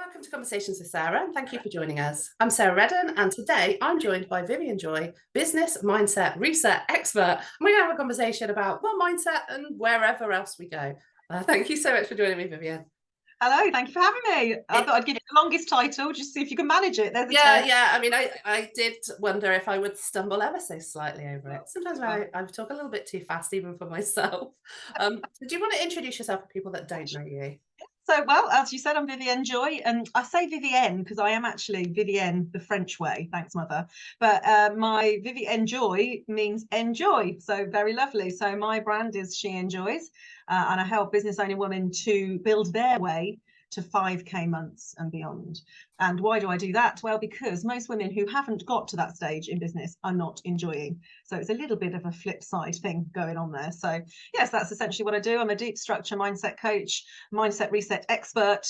Welcome to Conversations with Sarah, and thank you for joining us. I'm Sarah Reddan, and today I'm joined by Vivienne Joy, business mindset reset expert. And we're going to have a conversation about mindset and wherever else we go. Thank you so much for joining me, Vivienne. Hello, thank you for having me. I thought I'd give you the longest title, just see if you can manage it. There's a test. Yeah. I mean, I did wonder if I would stumble ever so slightly over it. Sometimes I talk a little bit too fast, even for myself. Do you want to introduce yourself for people that don't know you? So, well, as you said, I'm Vivienne Joy, and I say Vivienne because I am actually Vivienne the French way. Thanks, mother. But my Vivienne Joy means enjoy. So very lovely. So my brand is She Enjoys, and I help business owning women to build their way to 5K months and beyond. And why do I do that? Well, because most women who haven't got to that stage in business are not enjoying. So it's a little bit of a flip side thing going on there. So yes, that's essentially what I do. I'm a deep structure mindset coach, mindset reset expert,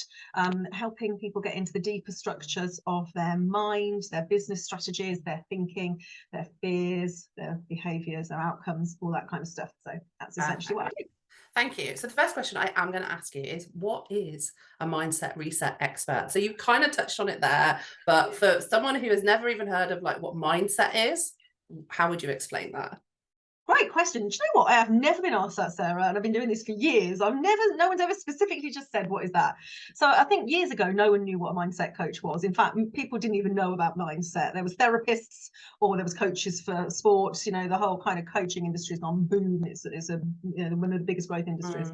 helping people get into the deeper structures of their mind, their business strategies, their thinking, their fears, their behaviors, their outcomes, all that kind of stuff. So that's essentially what I do. Thank you. So the first question I am going to ask you is, what is a mindset reset expert? So you kind of touched on it there, but for someone who has never even heard of what mindset is, how would you explain that? Great question. Do you know what? I have never been asked that, Sarah, and I've been doing this for years. No one's ever specifically just said, what is that? So I think years ago, no one knew what a mindset coach was. In fact, people didn't even know about mindset. There was therapists or there was coaches for sports. You know, the whole kind of coaching industry has gone boom. It's one of the biggest growth industries.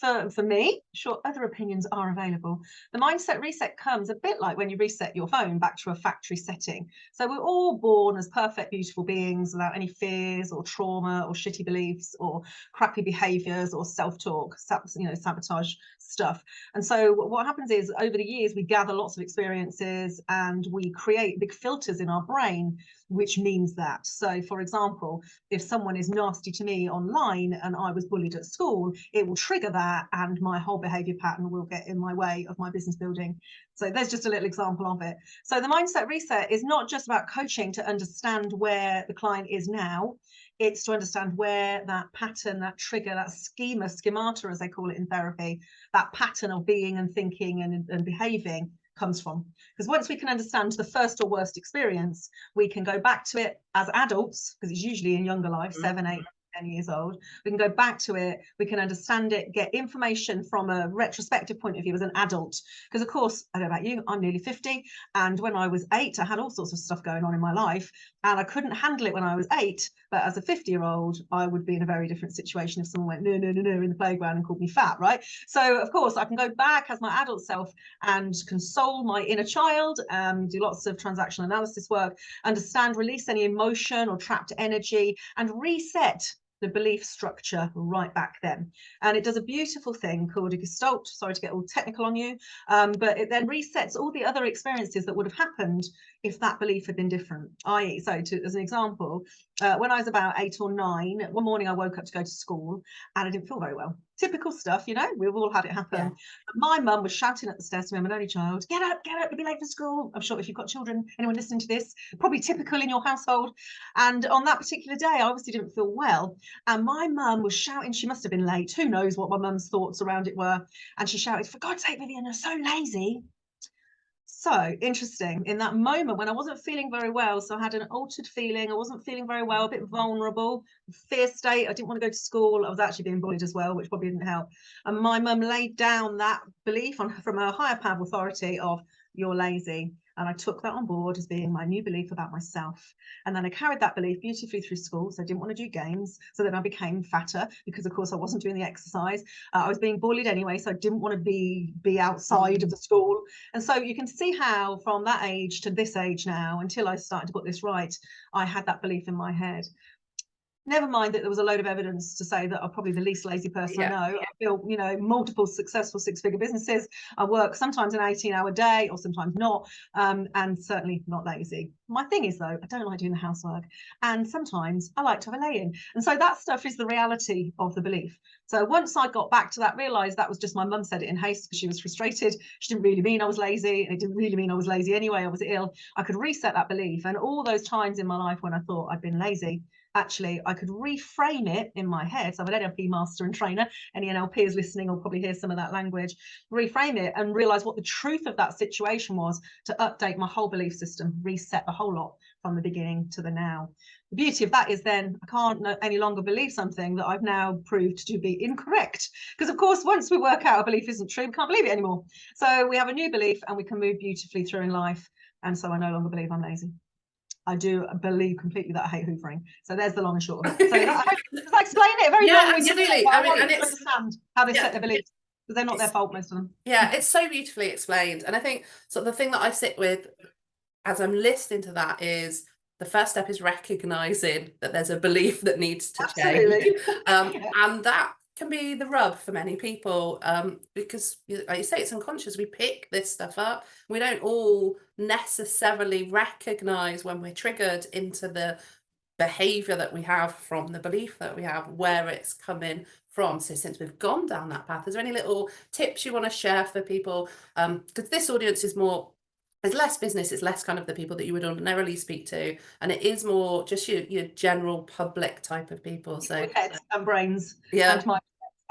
So for me, sure, other opinions are available. The mindset reset comes a bit like when you reset your phone back to a factory setting. So we're all born as perfect, beautiful beings without any fears or trauma or shitty beliefs or crappy behaviors or self-talk, sabotage stuff. And so what happens is over the years, we gather lots of experiences and we create big filters in our brain, which means that. So for example, if someone is nasty to me online and I was bullied at school, it will trigger that and my whole behavior pattern will get in my way of my business building. So there's just a little example of it. So the mindset reset is not just about coaching to understand where the client is now. It's to understand where that pattern, that trigger, that schemata, as they call it in therapy, that pattern of being and thinking and behaving comes from. Because once we can understand the first or worst experience, we can go back to it as adults, because it's usually in younger life, 7, 8, 10 years old. We can go back to it, we can understand it, get information from a retrospective point of view as an adult. Because of course, I don't know about you, I'm nearly 50, and when I was 8, I had all sorts of stuff going on in my life, and I couldn't handle it when I was 8, but as a 50-year-old, I would be in a very different situation if someone went, no, in the playground and called me fat, right? So of course, I can go back as my adult self and console my inner child, do lots of transactional analysis work, understand, release any emotion or trapped energy, and reset the belief structure right back then. And it does a beautiful thing called a gestalt. Sorry to get all technical on you, but it then resets all the other experiences that would have happened if that belief had been different. As an example, when I was about 8 or 9, one morning I woke up to go to school and I didn't feel very well. Typical stuff, we've all had it happen. Yeah. My mum was shouting at the stairs to me, I'm an only child, get up, you'll be late for school. I'm sure if you've got children, anyone listening to this, probably typical in your household. And on that particular day, I obviously didn't feel well. And my mum was shouting, she must have been late. Who knows what my mum's thoughts around it were. And she shouted, for God's sake, Vivienne, you're so lazy. So interesting, in that moment when I wasn't feeling very well, so I had an altered feeling, I wasn't feeling very well, a bit vulnerable, fear state, I didn't want to go to school, I was actually being bullied as well, which probably didn't help. And my mum laid down that belief from her higher power of authority of, you're lazy. And I took that on board as being my new belief about myself. And then I carried that belief beautifully through school. So I didn't want to do games. So then I became fatter because, of course, I wasn't doing the exercise. I was being bullied anyway, so I didn't want to be outside of the school. And so you can see how from that age to this age now, until I started to put this right, I had that belief in my head. Never mind that there was a load of evidence to say that I'm probably the least lazy person I know. I built, multiple successful 6-figure businesses. I work sometimes an 18-hour day or sometimes not, and certainly not lazy. My thing is, though, I don't like doing the housework. And sometimes I like to have a lay-in. And so that stuff is the reality of the belief. So once I got back to that, realised that was just my mum said it in haste because she was frustrated. She didn't really mean I was lazy. And it didn't really mean I was lazy anyway. I was ill. I could reset that belief. And all those times in my life when I thought I'd been lazy, actually I could reframe it in my head. So I'm an NLP master and trainer. Any NLPers listening will probably hear some of that language. Reframe it and realize what the truth of that situation was, to update my whole belief system, reset the whole lot from the beginning to the now. The beauty of that is then I can't any longer believe something that I've now proved to be incorrect. Because, of course, once we work out a belief isn't true, we can't believe it anymore. So we have a new belief and we can move beautifully through in life. And so I no longer believe I'm lazy. I do believe completely that I hate hoovering. So there's the long and short of it. So does that explain it? Very long. Absolutely. I mean, and it's understand how they set their beliefs, because they're not their fault, most of them. Yeah, it's so beautifully explained. And I think sort of the thing that I sit with as I'm listening to that is the first step is recognizing that there's a belief that needs to change. And that can be the rub for many people, because, like you say, it's unconscious. We pick this stuff up. We don't all necessarily recognize when we're triggered into the behavior that we have from the belief that we have, where it's coming from. So since we've gone down that path, is there any little tips you want to share for people? Because this audience is more, it's less business, it's less kind of the people that you would ordinarily speak to, and it is more just your general public type of people. So heads and brains, and mindsets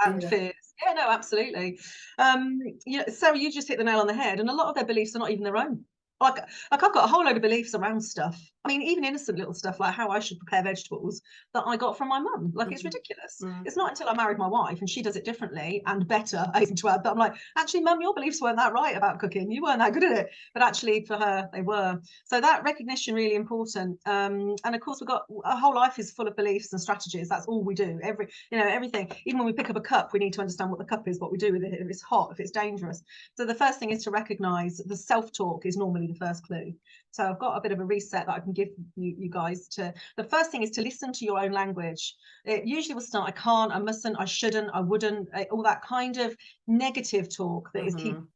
and fears. Yeah, no, absolutely. Sarah, you just hit the nail on the head, and a lot of their beliefs are not even their own. Like I've got a whole load of beliefs around stuff. I mean, even innocent little stuff like how I should prepare vegetables that I got from my mum. Like, it's ridiculous. It's not until I married my wife and she does it differently and better, I hasten to add, that I'm like, actually, mum, your beliefs weren't that right about cooking. You weren't that good at it. But actually, for her, they were. So that recognition really important. And of course, we've got our whole life is full of beliefs and strategies. That's all we do. Everything. Even when we pick up a cup, we need to understand what the cup is, what we do with it, if it's hot, if it's dangerous. So the first thing is to recognize the self-talk is normally the first clue. So I've got a bit of a reset that I can give you guys. To the first thing is to listen to your own language. It usually will start, I can't, I mustn't, I shouldn't, I wouldn't, all that kind of negative talk that is keeping.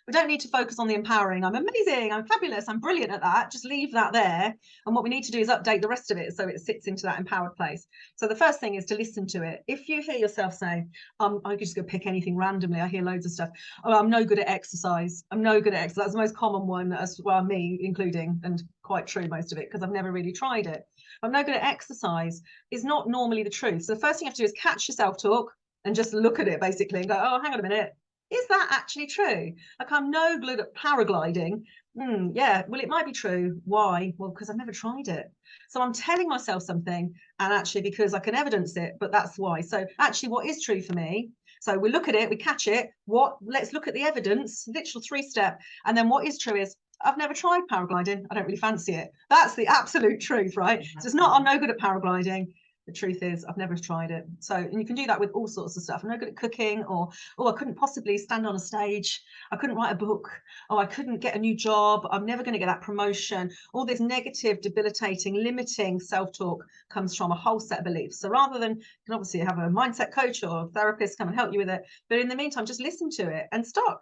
We don't need to focus on the empowering. I'm amazing, I'm fabulous, I'm brilliant at that. Just leave that there. And what we need to do is update the rest of it so it sits into that empowered place. So the first thing is to listen to it. If you hear yourself say, I just go pick anything randomly. I hear loads of stuff. Oh, I'm no good at exercise. I'm no good at exercise. That's the most common one, as well, me including, and quite true, most of it, because I've never really tried it. I'm no good at exercise is not normally the truth. So the first thing you have to do is catch your self-talk and just look at it basically and go, oh, hang on a minute. Is that actually true? Like, I'm no good at paragliding. Yeah, well, it might be true. Why? Well, because I've never tried it. So I'm telling myself something, and actually because I can evidence it, but that's why. So actually, what is true for me? So we look at it, we catch it. Let's look at the evidence, literal 3-step. And then what is true is, I've never tried paragliding. I don't really fancy it. That's the absolute truth, right? So it's not, I'm no good at paragliding. The truth is, I've never tried it. So, and you can do that with all sorts of stuff. I'm no good at cooking, or, oh, I couldn't possibly stand on a stage. I couldn't write a book. Oh, I couldn't get a new job. I'm never going to get that promotion. All this negative, debilitating, limiting self-talk comes from a whole set of beliefs. So rather than, you can obviously have a mindset coach or a therapist come and help you with it. But in the meantime, just listen to it and start.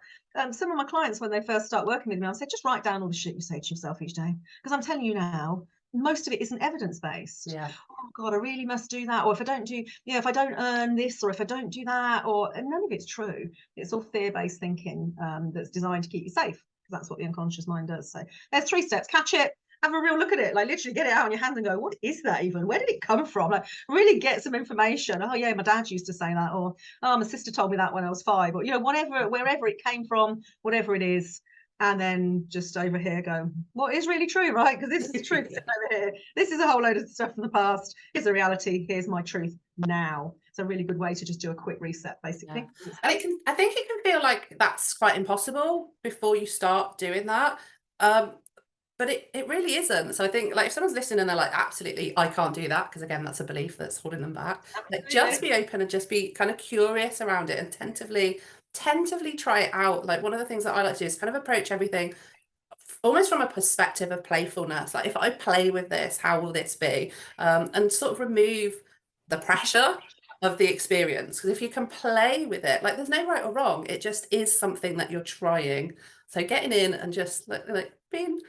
Some of my clients, when they first start working with me, I say, just write down all the shit you say to yourself each day. Because I'm telling you now, most of it isn't evidence-based. Yeah. Oh God, I really must do that. Or if I don't do, if I don't earn this, or if I don't do that, and none of it's true. It's all fear-based thinking that's designed to keep you safe, because that's what the unconscious mind does. So there's 3 steps. Catch it, have a real look at it, like literally get it out on your hands and go, what is that even? Where did it come from? Like, really get some information. Oh yeah, my dad used to say that, or oh, my sister told me that when I was 5, or whatever, wherever it came from, whatever it is. And then just over here go, what is really true, right? Because this is the truth over here. This is a whole load of stuff from the past. Here's the reality. Here's my truth now. It's a really good way to just do a quick reset, basically. Yeah. And I think it can feel like that's quite impossible before you start doing that. But it really isn't. So I think, like, if someone's listening and they're like, absolutely, I can't do that, because again, that's a belief that's holding them back. Like, just be open and just be kind of curious around it and tentatively try it out. Like, one of the things that I like to do is kind of approach everything almost from a perspective of playfulness. Like, if I play with this, how will this be? And sort of remove the pressure of the experience. Because if you can play with it, like, there's no right or wrong. It just is something that you're trying. So getting in and just like being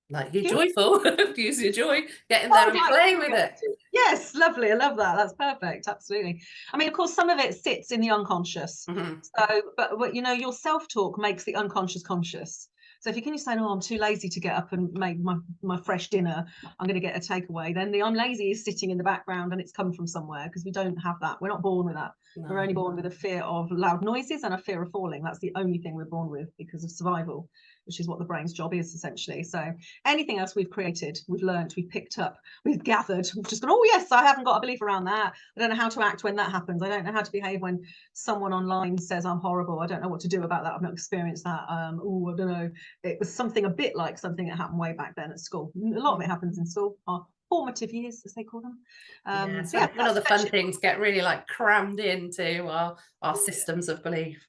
like, you're joyful, use your joy, get in there and play with it. Yes, lovely. I love that. That's perfect. Absolutely. I mean, of course, some of it sits in the unconscious. So, but your self-talk makes the unconscious conscious. So if you can say, oh, I'm too lazy to get up and make my fresh dinner, I'm going to get a takeaway, then the I'm lazy is sitting in the background, and it's come from somewhere, because we don't have that. We're not born with that. No. We're only born with a fear of loud noises and a fear of falling. That's the only thing we're born with, because of survival, which is what the brain's job is, essentially. So anything else we've created, we've learned, we've picked up, we've gathered, we've just gone, oh yes, I haven't got a belief around that. I don't know how to act when that happens. I don't know how to behave when someone online says I'm horrible. I don't know what to do about that. I've not experienced that. Oh, I don't know. It was something a bit like something that happened way back then at school. A lot of it happens in school. Our formative years, as they call them. So when all the fun things get really like crammed into our systems of belief.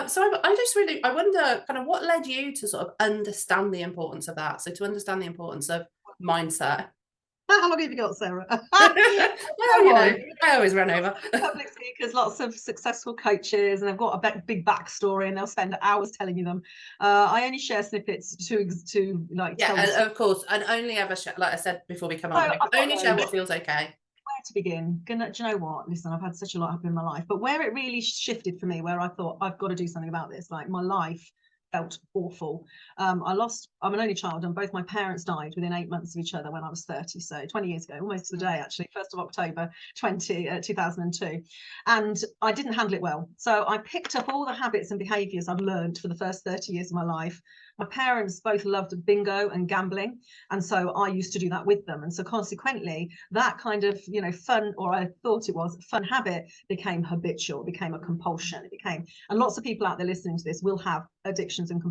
So I wonder kind of what led you to sort of understand the importance of that. So to understand the importance of mindset. How long have you got, Sarah? Well, you know, I always run over. Public speakers, lots of successful coaches, and they've got a big backstory, and they'll spend hours telling you them. I only share snippets to like. Yeah, and of course, and only ever share, like I said before we come on, only share what feels okay. Where to begin? Do you know what? Listen, I've had such a lot happen in my life, but where it really shifted for me, where I thought I've got to do something about this, like my life felt awful. I'm an only child, and both my parents died within 8 months of each other when I was 30, so 20 years ago, almost to the day, actually, 1st of October 2002. And I didn't handle it well. So I picked up all the habits and behaviors I'd learned for the first 30 years of my life. My parents both loved bingo and gambling, and so I used to do that with them. And so consequently, that kind of, you know, fun, or I thought it was fun habit, became habitual, became a compulsion. It became, and lots of people out there listening to this will have addictions and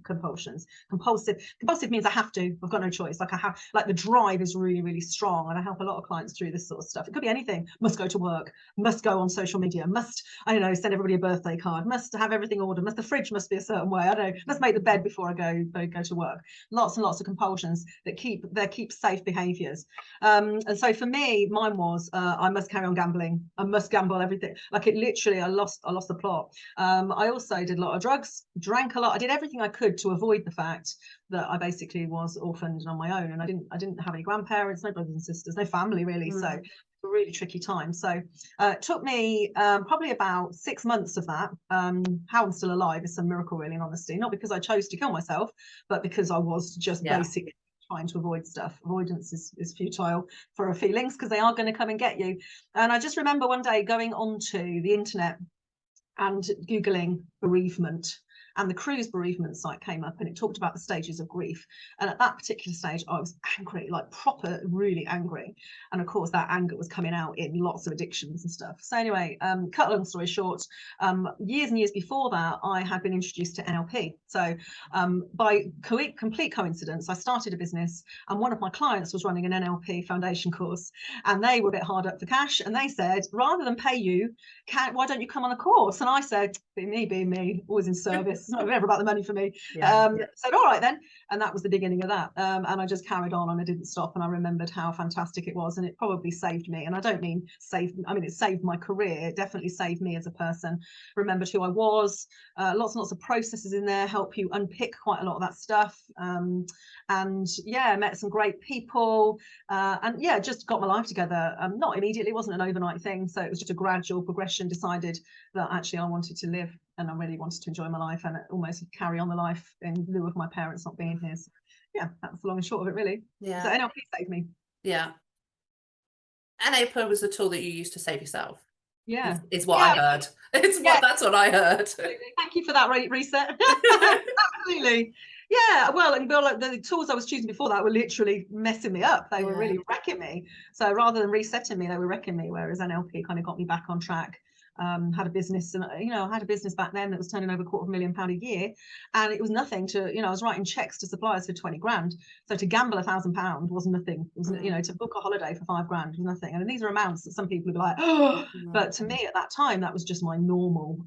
compulsions. Compulsive means I have to, I've got no choice. Like I have, like the drive is really, really strong, and I help a lot of clients through this sort of stuff. It could be anything. Must go to work, must go on social media, must, I don't know, send everybody a birthday card, must have everything ordered, the fridge must be a certain way, I don't know, must make the bed before I go to work. Lots and lots of compulsions that keep safe behaviors. And so for me, mine was I must carry on gambling. I must gamble everything. Like it literally, I lost the plot. I also did a lot of drugs, drank a lot. I did everything I could to avoid the fact that I basically was orphaned and on my own, and I didn't have any grandparents, no brothers and sisters, no family really. So a really tricky time. So it took me probably about 6 months of that. How I'm still alive is some miracle, really, in honesty. Not because I chose to kill myself, but because I was just basically trying to avoid stuff. Avoidance is futile for our feelings, because they are going to come and get you. And I just remember one day going onto the internet and Googling bereavement, and the Cruise bereavement site came up, and it talked about the stages of grief. And at that particular stage, I was angry, like proper, really angry. And of course, that anger was coming out in lots of addictions and stuff. So anyway, cut a long story short, years and years before that, I had been introduced to NLP. So by complete coincidence, I started a business, and one of my clients was running an NLP foundation course, and they were a bit hard up for cash. And they said, rather than pay you, why don't you come on a course? And I said, be me, always in service. It's not ever about the money for me. Said, all right then. And that was the beginning of that. And I just carried on, and I didn't stop. And I remembered how fantastic it was. And it probably saved me. And I don't mean it saved my career. It definitely saved me as a person. Remembered who I was. Lots and lots of processes in there help you unpick quite a lot of that stuff. And yeah, met some great people. And yeah, just got my life together. Not immediately, it wasn't an overnight thing. So it was just a gradual progression. Decided that actually I wanted to live, and I really wanted to enjoy my life and almost carry on the life in lieu of my parents not being here. So, yeah, that's the long and short of it, really. Yeah. So NLP saved me. Yeah. NLP was the tool that you used to save yourself. Yeah. Is what I heard. That's what I heard. Absolutely. Thank you for that reset. Absolutely. Yeah, well, and the tools I was choosing before that were literally messing me up. They were really wrecking me. So rather than resetting me, they were wrecking me, whereas NLP kind of got me back on track. Had a business, and I had a business back then that was turning over £250,000 a year, and it was nothing to, I was writing checks to suppliers for 20 grand. So to gamble £1,000 was nothing. It was, to book a holiday for 5 grand was nothing. And these are amounts that some people would be like, oh, but to me at that time that was just my normal.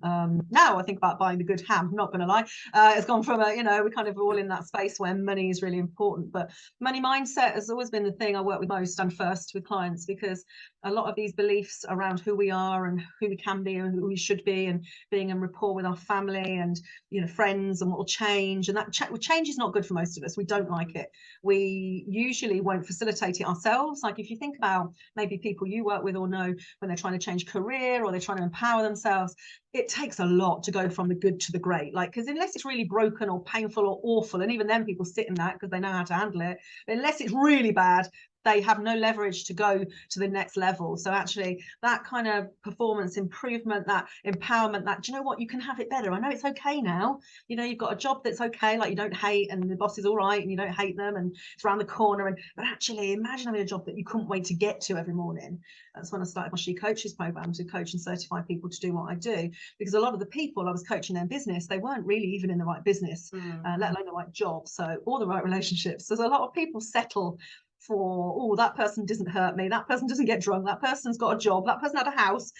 Now I think about buying the good ham. Not gonna lie, it's gone from we're kind of all in that space where money is really important. But money mindset has always been the thing I work with most and first with clients, because a lot of these beliefs around who we are and who we can be and who we should be, and being in rapport with our family and, you know, friends, and what will change. And that change is not good for most of us. We don't like it. We usually won't facilitate it ourselves. Like if you think about maybe people you work with or know, when they're trying to change career or they're trying to empower themselves, it takes a lot to go from the good to the great. Like, because unless it's really broken or painful or awful, and even then people sit in that because they know how to handle it, but unless it's really bad, they have no leverage to go to the next level. So actually that kind of performance improvement, that empowerment, that, do you know what, you can have it better. I know it's okay now. You know, you've got a job that's okay, like you don't hate, and the boss is all right and you don't hate them and it's around the corner. But actually imagine having a job that you couldn't wait to get to every morning. That's when I started my She Coaches program, to coach and certify people to do what I do, because a lot of the people I was coaching their business, they weren't really even in the right business, let alone the right job, so, or the right relationships. There's a lot of people settle for, oh, that person doesn't hurt me, that person doesn't get drunk, that person's got a job, that person had a house,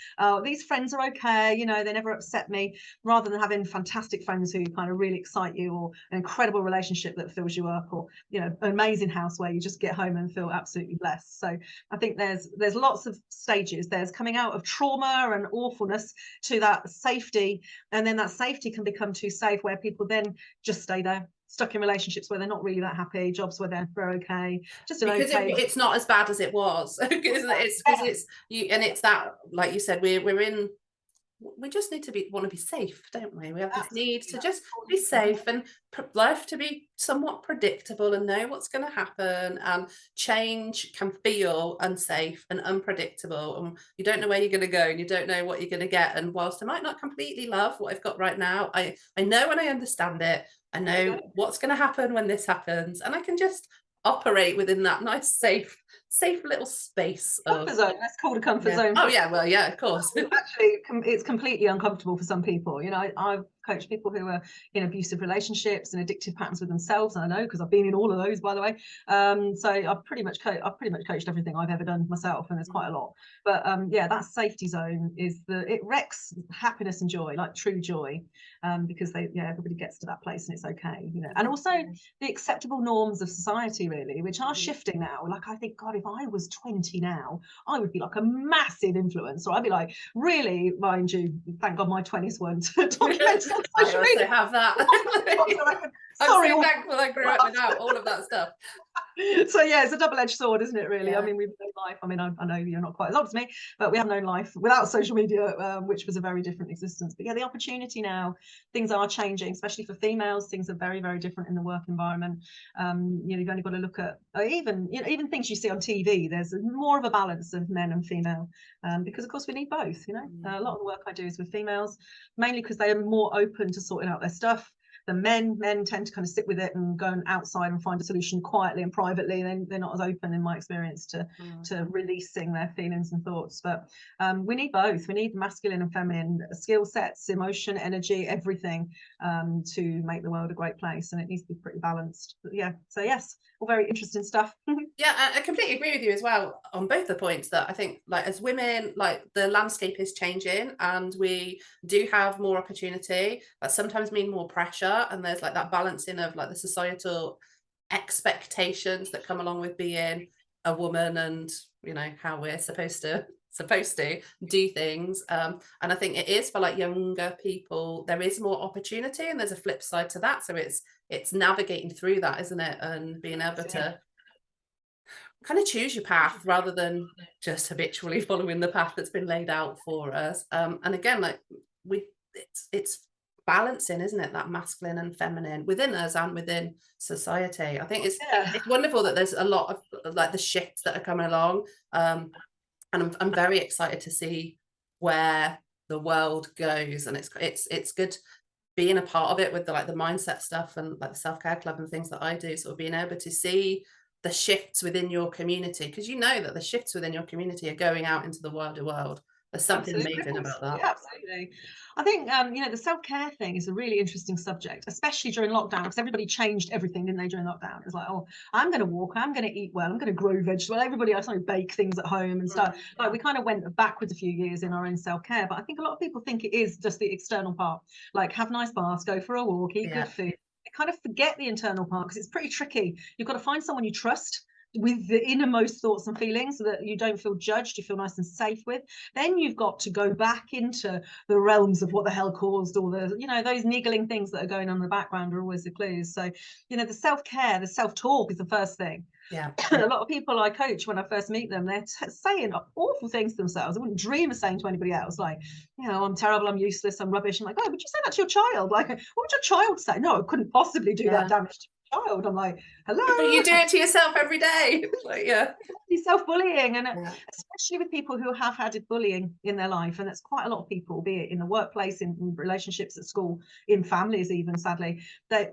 these friends are okay, you know, they never upset me, rather than having fantastic friends who kind of really excite you, or an incredible relationship that fills you up, or, you know, an amazing house where you just get home and feel absolutely blessed. So I think there's lots of stages. There's coming out of trauma and awfulness to that safety, and then that safety can become too safe, where people then just stay there, stuck in relationships where they're not really that happy, jobs where they're okay, just an because okay. it's not as bad as it was. It's you, and it's that, like you said, we just need to want to be safe, don't we? We have this need to just be safe, and life to be somewhat predictable, and know what's going to happen. And change can feel unsafe and unpredictable, and you don't know where you're going to go, and you don't know what you're going to get. And whilst I might not completely love what I've got right now, I know, and I understand it. I know what's going to happen when this happens, and I can just operate within that nice, safe little space of comfort zone. That's called a comfort zone. Oh yeah, well, yeah, of course. Actually, it's completely uncomfortable for some people. You know, I've coached people who are in abusive relationships and addictive patterns with themselves, and I know because I've been in all of those, by the way. So I've pretty much coached everything I've ever done myself, and there's quite a lot. But yeah, that safety zone it wrecks happiness and joy, like true joy, because everybody gets to that place and it's okay, you know. And also the acceptable norms of society, really, which are shifting now. Like, I think, God, if I was 20 now, I would be like a massive influencer. I'd be like, really, mind you, thank God my 20s weren't documented on social media. I also have that. I'm so thankful I grew up without all of that stuff. So yeah, it's a double-edged sword, isn't it, really? I mean, we've known life, I mean, I know you're not quite as old as me, but we have known life without social media, which was a very different existence. But yeah, the opportunity now, things are changing, especially for females. Things are very, very different in the work environment. You know, you've only got to look at even things you see on TV. There's more of a balance of men and female, because of course we need both, you know. A lot of the work I do is with females, mainly because they are more open to sorting out their stuff. The men tend to kind of sit with it and go outside and find a solution quietly and privately. They're not as open, in my experience, to releasing their feelings and thoughts. But we need both. We need masculine and feminine skill sets, emotion, energy, everything, to make the world a great place. And it needs to be pretty balanced. But yeah, so yes, all very interesting stuff. Yeah, I completely agree with you as well on both the points, that I think, like, as women, like, the landscape is changing and we do have more opportunity, but sometimes mean more pressure. And there's like that balancing of like the societal expectations that come along with being a woman, and, you know, how we're supposed to do things. And I think it is for like younger people, there is more opportunity, and there's a flip side to that. So it's navigating through that, isn't it? And being able to kind of choose your path rather than just habitually following the path that's been laid out for us. And again, like, it's balancing, isn't it, that masculine and feminine within us and within society. I think it's wonderful that there's a lot of like the shifts that are coming along. And I'm very excited to see where the world goes, and it's good being a part of it with the mindset stuff and like the self-care club and things that I do, sort of being able to see the shifts within your community, because you know that the shifts within your community are going out into the wider world. There's something amazing about that. Yeah, absolutely. I think you know, the self-care thing is a really interesting subject, especially during lockdown, because everybody changed everything, didn't they, during lockdown? It was like, oh, I'm going to walk, I'm going to eat well, I'm going to grow vegetables. Everybody else bake things at home and stuff. Like, we kind of went backwards a few years in our own self-care, but I think a lot of people think it is just the external part, like have nice baths, go for a walk, eat good food. They kind of forget the internal part, because it's pretty tricky. You've got to find someone you trust. with the innermost thoughts and feelings, so that you don't feel judged, you feel nice and safe with. Then you've got to go back into the realms of what the hell caused all the, you know, those niggling things that are going on in the background are always the clues. So, you know, the self-care, the self-talk is the first thing. Yeah. A lot of people I coach, when I first meet them, they're saying awful things to themselves. I wouldn't dream of saying to anybody else, like, you know, I'm terrible, I'm useless, I'm rubbish. I'm like, oh, would you say that to your child? Like, what would your child say? No, I couldn't possibly do that damage to your child. I'm like, hello. But you do it to yourself every day. Like, yeah. Self-bullying, and especially with people who have had bullying in their life, and that's quite a lot of people, be it in the workplace, in relationships at school, in families even, sadly,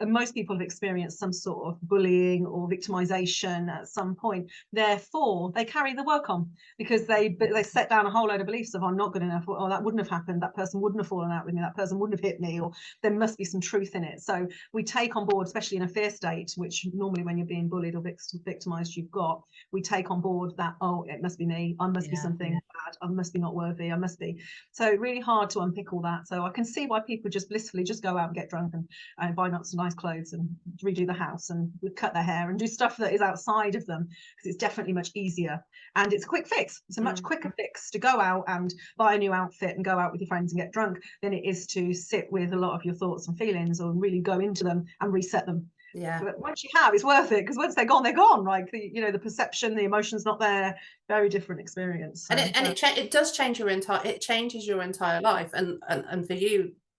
most people have experienced some sort of bullying or victimization at some point. Therefore they carry the work on, because they set down a whole load of beliefs of, I'm not good enough, or that wouldn't have happened, that person wouldn't have fallen out with me, that person wouldn't have hit me, or there must be some truth in it. So we take on board, especially in a fear state, which normally when you're being bullied or victimized you've got, we take on board that, oh, it must be me, I must be something bad, I must be not worthy, I must be. So really hard to unpick all that. So I can see why people just blissfully just go out and get drunk and buy some nice clothes and redo the house and cut their hair and do stuff that is outside of them, because it's definitely much easier and it's a quick fix. It's a much quicker fix to go out and buy a new outfit and go out with your friends and get drunk than it is to sit with a lot of your thoughts and feelings, or really go into them and reset them. Yeah. But once you have, it's worth it, because once they're gone, they're gone. Like, the perception, the emotion's not there. Very different experience. So, and it does change it changes your entire life. And for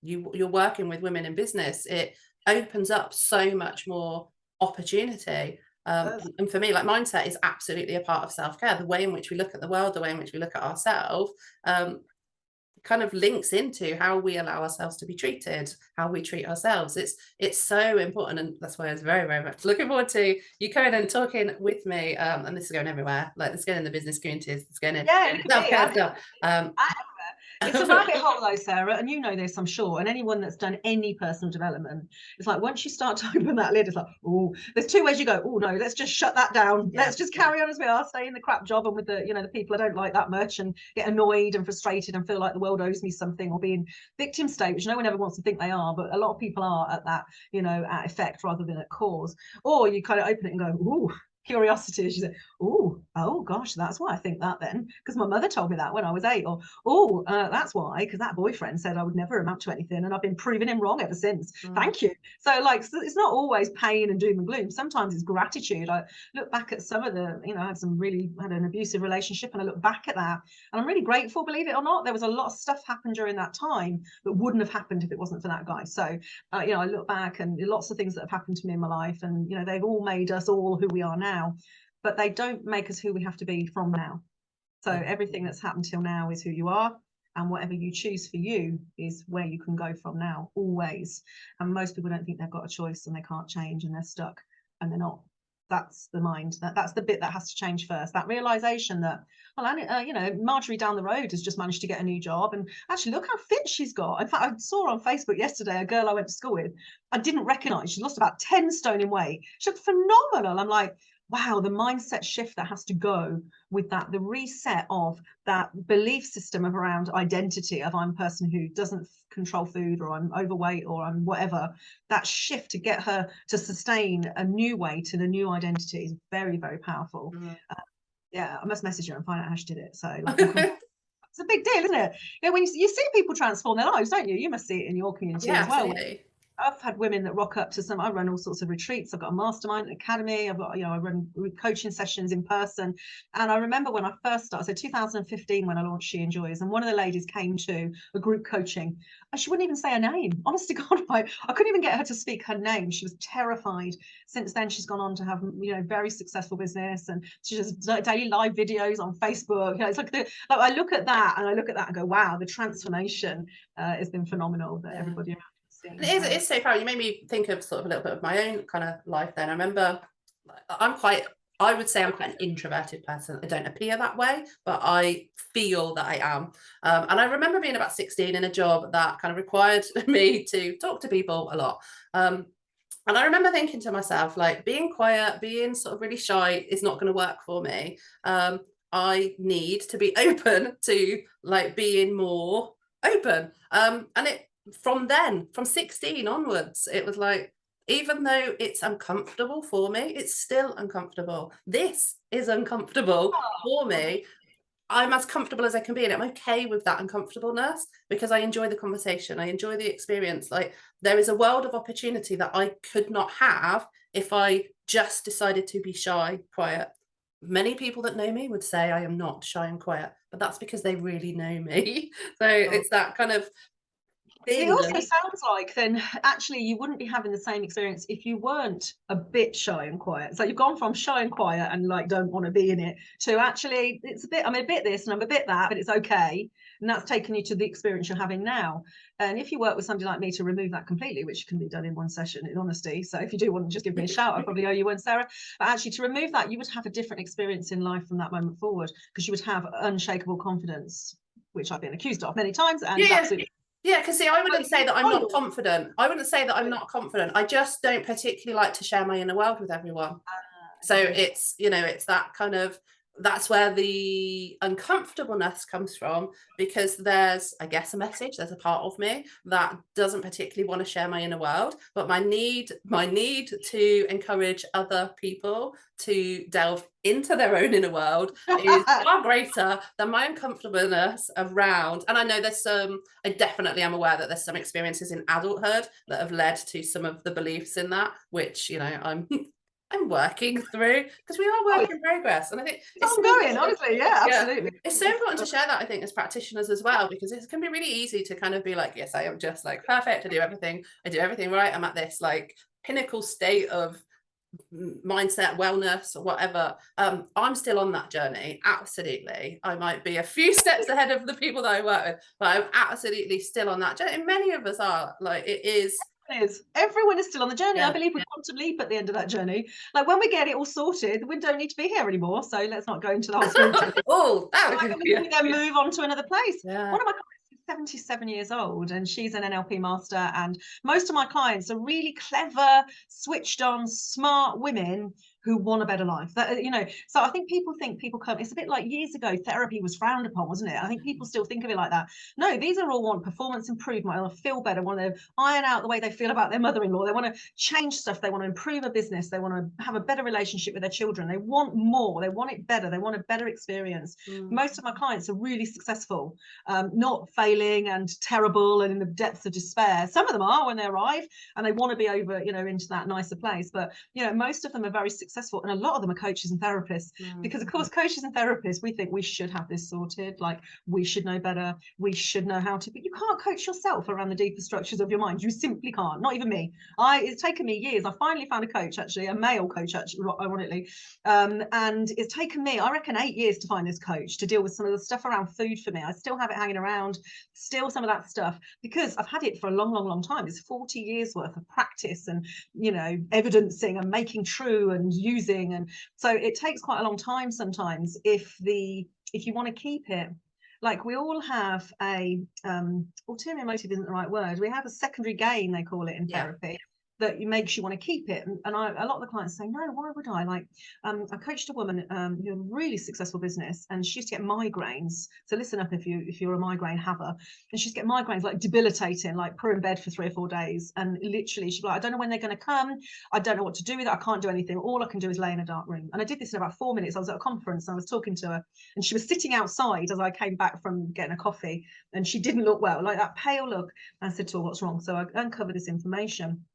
you're working with women in business, it opens up so much more opportunity. And for me, like, mindset is absolutely a part of self-care. The way in which we look at the world, the way in which we look at ourselves, kind of links into how we allow ourselves to be treated, how we treat ourselves. It's so important, and that's why I was very, very much looking forward to you coming and talking with me. And this is going everywhere. Like, it's going in the business communities, it's going in self-care stuff. It's a rabbit hole though, Sarah, and you know this, I'm sure, and anyone that's done any personal development, it's like, once you start to open that lid, it's like, oh, there's two ways you go. Oh no, let's just shut that down. Let's just carry on as we are, stay in the crap job and with the, the people I don't like that much, and get annoyed and frustrated and feel like the world owes me something, or be in victim state, which no one ever wants to think they are, but a lot of people are at that, at effect rather than at cause. Or you kind of open it and go, ooh, curiosity, as you say, oh gosh, that's why I think that then, because my mother told me that when I was 8, or that's why, because that boyfriend said I would never amount to anything, and I've been proving him wrong ever since. Thank you. So, like, it's not always pain and doom and gloom. Sometimes it's gratitude. I look back at some of the, I had an abusive relationship, and I look back at that and I'm really grateful. Believe it or not, there was a lot of stuff happened during that time that wouldn't have happened if it wasn't for that guy. So I look back, and lots of things that have happened to me in my life, and they've all made us all who we are now, but they don't make us who we have to be from now. So everything that's happened till now is who you are, and whatever you choose for you is where you can go from now, always. And most people don't think they've got a choice and they can't change, and they're stuck, and they're not. That's the mind. That's the bit that has to change first. That realization that, well, Marjorie down the road has just managed to get a new job, and actually look how fit she's got. In fact, I saw on Facebook yesterday a girl I went to school with. I didn't recognize. She lost about 10 stone in weight. She looked phenomenal. I'm like, wow, the mindset shift that has to go with that, the reset of that belief system of around identity of, I'm a person who doesn't control food, or I'm overweight, or I'm whatever. That shift to get her to sustain a new weight and a new identity is very, very powerful. I must message her and find out how she did it. So like, it's a big deal, isn't it? When you see people transform their lives, don't you? You must see it in your community as well. Absolutely. I've had women that rock up to I run all sorts of retreats. I've got a mastermind, an academy. I've got, I run coaching sessions in person. And I remember when I first started, so 2015, when I launched She Enjoys, and one of the ladies came to a group coaching, and she wouldn't even say her name. Honest to God, I couldn't even get her to speak her name. She was terrified. Since then, she's gone on to have, very successful business, and she does daily live videos on Facebook. It's like I look at that and go, wow, the transformation has been phenomenal that everybody around. It's so powerful. You made me think of sort of a little bit of my own kind of life then. I remember I would say I'm quite an introverted person. I don't appear that way, but I feel that I am. And I remember being about 16 in a job that kind of required me to talk to people a lot. And I remember thinking to myself, like, being quiet, being sort of really shy is not going to work for me. I need to be open to, like, being more open. And from 16 onwards, it was like, even though it's uncomfortable for me, it's still uncomfortable. This is uncomfortable for me. I'm as comfortable as I can be, and I'm okay with that uncomfortableness because I enjoy the conversation. I enjoy the experience. Like, there is a world of opportunity that I could not have if I just decided to be shy, quiet. Many people that know me would say I am not shy and quiet, but that's because they really know me. So it's that kind of It thing also that, sounds like then actually you wouldn't be having the same experience if you weren't a bit shy and quiet. So you've gone from shy and quiet and like don't want to be in it to actually it's a bit, I'm a bit this and I'm a bit that, but it's okay. And that's taken you to the experience you're having now. And if you work with somebody like me to remove that completely, which can be done in one session in honesty. So if you do want to just give me a shout, I probably owe you one, Sarah. But actually to remove that, you would have a different experience in life from that moment forward because you would have unshakable confidence, which I've been accused of many times and is yeah. absolutely. Yeah, because see, I wouldn't say that I'm not Oh, confident. I wouldn't say that I'm not confident. I just don't particularly like to share my inner world with everyone. So okay. it's, you know, it's that kind of, that's where the uncomfortableness comes from, because there's, I guess, a message, there's a part of me that doesn't particularly want to share my inner world, but my need to encourage other people to delve into their own inner world is far greater than my uncomfortableness around. And I know there's some, I definitely am aware that there's some experiences in adulthood that have led to some of the beliefs in that, which, you know, I'm working through, because we are Oh, work in progress. And I think it's it's so ongoing, important. honestly. Yeah, Yeah. absolutely. It's so important to share that, I think, as practitioners as well, because it can be really easy to kind of be like, yes, I am just like perfect. I do everything right. I'm at this like pinnacle state of mindset, wellness, or whatever. I'm still on that journey. Absolutely. I might be a few steps ahead of the people that I work with, but I'm absolutely still on that journey. And many of us are. Like, it is. Everyone is still on the journey. Yeah. I believe we quantum leap at the end of that journey. Like when we get it all sorted, we don't need to be here anymore. So let's not go into the whole spiritual thing. Oh, that Like, would we then move on to another place. yeah. One of my clients is 77 years old and she's an NLP master. And most of my clients are really clever, switched on, smart women who want a better life. That, you know, so I think people come, it's a bit like years ago, therapy was frowned upon, wasn't it? I think people still think of it like that. No, these are all want performance improvement. They want to feel better, want to iron out the way they feel about their mother-in-law. They want to change stuff. They want to improve a business. They want to have a better relationship with their children. They want more. They want it better. They want a better experience. Most of my clients are really successful, not failing and terrible and in the depths of despair. Some of them are when they arrive and they want to be over, you know, into that nicer place. But, you know, most of them are very successful. And a lot of them are coaches and therapists because, of course, coaches and therapists, we think we should have this sorted. Like we should know better. We should know how to, but you can't coach yourself around the deeper structures of your mind. You simply can't. Not even me. It's taken me years. I finally found a coach, actually, a male coach, actually, ironically. And it's taken me, I reckon, 8 years to find this coach to deal with some of the stuff around food for me. I still have it hanging around, still some of that stuff, because I've had it for a long, long, long time. It's 40 years worth of practice and, you know, evidencing and making true and using. And so it takes quite a long time sometimes if you want to keep it. Like we all have a ulterior motive isn't the right word. We have a secondary gain, they call it in therapy, that makes you want to keep it. And a lot of the clients say, no, why would I? Like, I coached a woman who had a really successful business, and she used to get migraines. So listen up if you're a migraine haver. And she used to get migraines like debilitating, like put her in bed for 3 or 4 days. And literally, she'd be like, I don't know when they're going to come. I don't know what to do with it. I can't do anything. All I can do is lay in a dark room. And I did this in about 4 minutes. I was at a conference and I was talking to her, and she was sitting outside as I came back from getting a coffee, and she didn't look well, like that pale look. And I said to her, what's wrong? So I uncovered this information.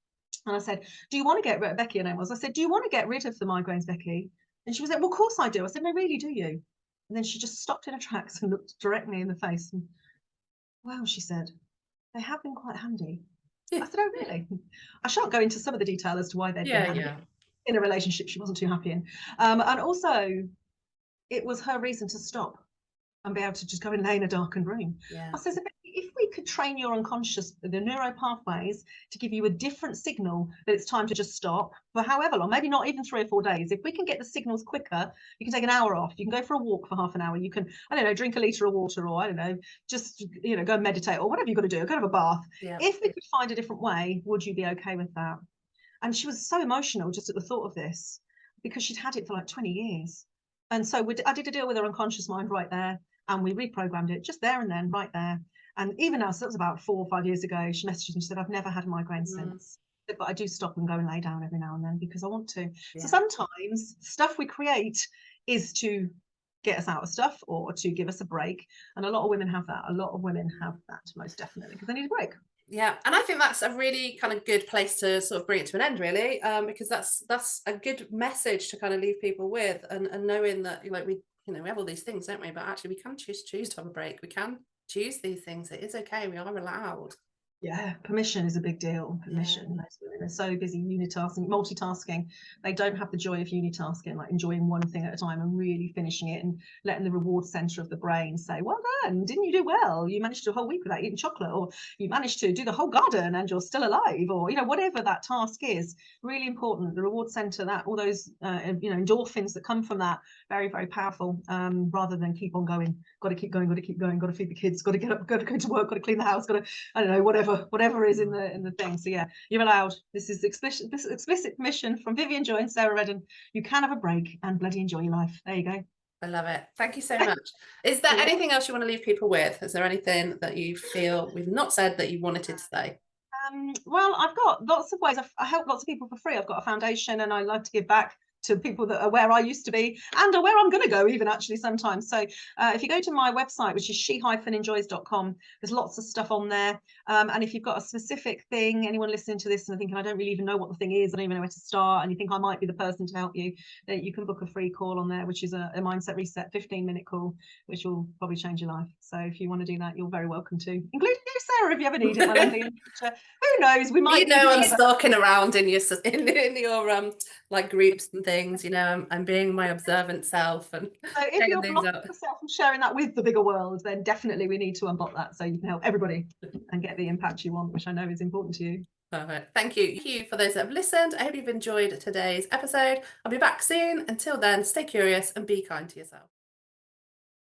And I said, do you want to get rid of, Becky, her name was, I said, do you want to get rid of the migraines, Becky? And she was like, well, of course I do. I said, no, really, do you? And then she just stopped in her tracks and looked directly in the face. And, wow, she said, they have been quite handy. I said, oh, really? I shan't go into some of the detail as to why they've been handy in a relationship she wasn't too happy in. And also, it was her reason to stop and be able to just go and lay in a darkened room. I said, if we could train your unconscious, the neuro pathways, to give you a different signal that it's time to just stop for however long, maybe not even 3 or 4 days. If we can get the signals quicker, you can take an hour off. You can go for a walk for half an hour. You can, I don't know, drink a litre of water, or I don't know, just, you know, go and meditate or whatever you've got to do, go have a bath. If we could find a different way, would you be okay with that? And she was so emotional just at the thought of this, because she'd had it for like 20 years. And so I did a deal with her unconscious mind right there. And we reprogrammed it just there and then, right there. And even now, so that was about 4 or 5 years ago, she messaged me and she said, I've never had a migraine since. but I do stop and go and lay down every now and then because I want to. Yeah. So sometimes stuff we create is to get us out of stuff or to give us a break. And a lot of women have that. A lot of women have that, most definitely, because they need a break. Yeah, and I think that's a really kind of good place to sort of bring it to an end, really, because that's a good message to kind of leave people with, and knowing that, like, we have all these things, don't we? But actually, we can choose to have a break. We can choose these things. It is okay. We are allowed. Yeah, permission is a big deal. Permission. Yeah. Most women are so busy multitasking. They don't have the joy of unitasking, like enjoying one thing at a time and really finishing it and letting the reward center of the brain say, well done, didn't you do well? You managed to do a whole week without eating chocolate, or you managed to do the whole garden and you're still alive, or whatever that task is. Really important. The reward center, that all those endorphins that come from that, very, very powerful. Rather than keep on going, got to keep going, got to keep going, got to feed the kids, got to get up, got to go to work, got to clean the house, got to, I don't know, whatever is in the thing. So yeah, you're allowed. This is explicit permission from Vivienne Joy and Sarah Reddan. You can have a break and bloody enjoy your life. There you go. I love it. Thank you so much. Is there anything else you want to leave people with? Is there anything that you feel we've not said that you wanted to say? Well, I've got lots of ways. I help lots of people for free. I've got a foundation and I like to give back to people that are where I used to be and are where I'm going to go even actually sometimes. So if you go to my website, which is she-enjoys.com, there's lots of stuff on there. And if you've got a specific thing, anyone listening to this and thinking, I don't really even know what the thing is, I don't even know where to start, and you think I might be the person to help you, then you can book a free call on there, which is a mindset reset 15-minute call, which will probably change your life. So if you want to do that, you're very welcome to, including you, Sarah, if you ever need it, my lovely. Who knows, we might I'm stalking around in your like groups and things, I'm being my observant self, and so if you're blocking yourself from sharing that with the bigger world, then definitely we need to unblock that so you can help everybody and get the impact you want, which I know is important to you. Perfect. Thank you. Thank you for those that have listened. I hope you've enjoyed today's episode. I'll be back soon. Until then, stay curious and be kind to yourself.